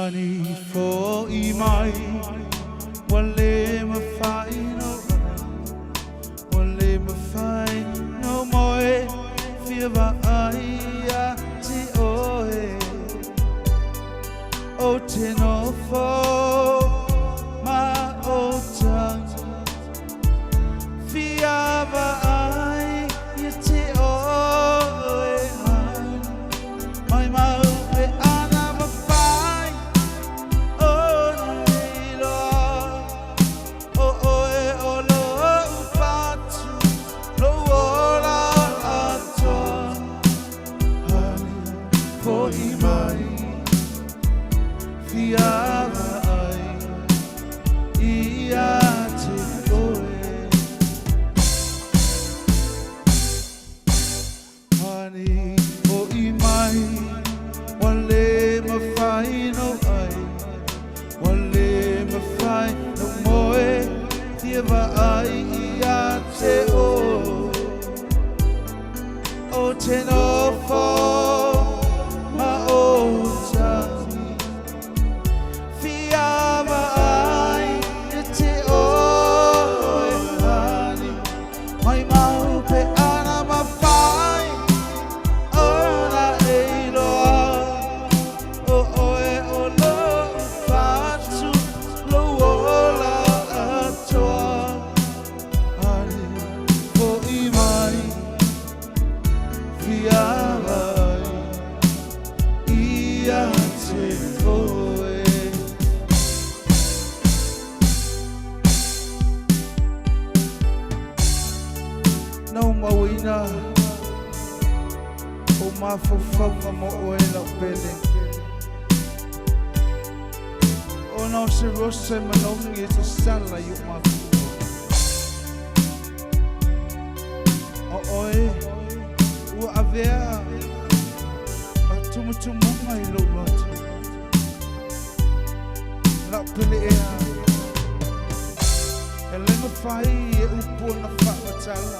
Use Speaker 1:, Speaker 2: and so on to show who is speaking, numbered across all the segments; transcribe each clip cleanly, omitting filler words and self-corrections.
Speaker 1: honey for imai wale mafai no wale mafai no moe fiva aia ti oe o te no fo ma o tang fiava ai ti oe mai mau pe ana mafai o nilo o oe o lo fatu lo ora ato honey for imai fiava ai ia te oe honey for imai wale mafai no ai wale mafai no moe fiava ai ia te o te no fo ma o tani fiava ai te oe honey mai mau pe ana mafai ora e loa o oe o lo fatu lo ola atoa honey for imai fiava ai ia te oe no mawina o mafofava mo oe na pele o no se rose manongi e te sala i o mafofava o oe ua avea a tumutumunga i lo lotu na pele ea e lenga fai e upo na whakatala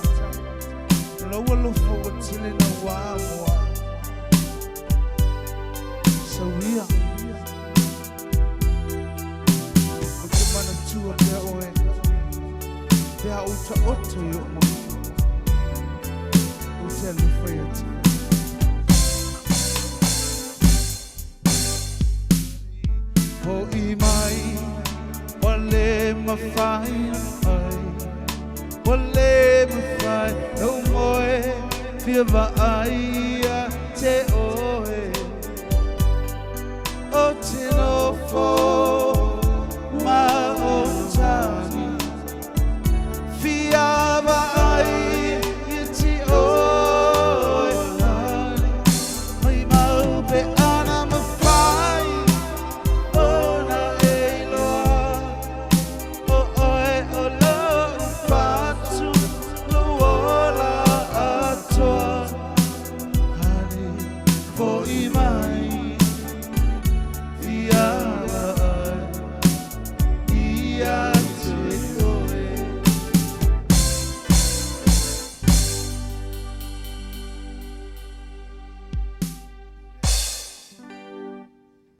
Speaker 1: loa lofa wa tile na wā moa sauia o te mana tua pia oe pia uta oto i o ma o te alufa i ati ho imai wale mawhai ai wale mawhai no moe fiava ai te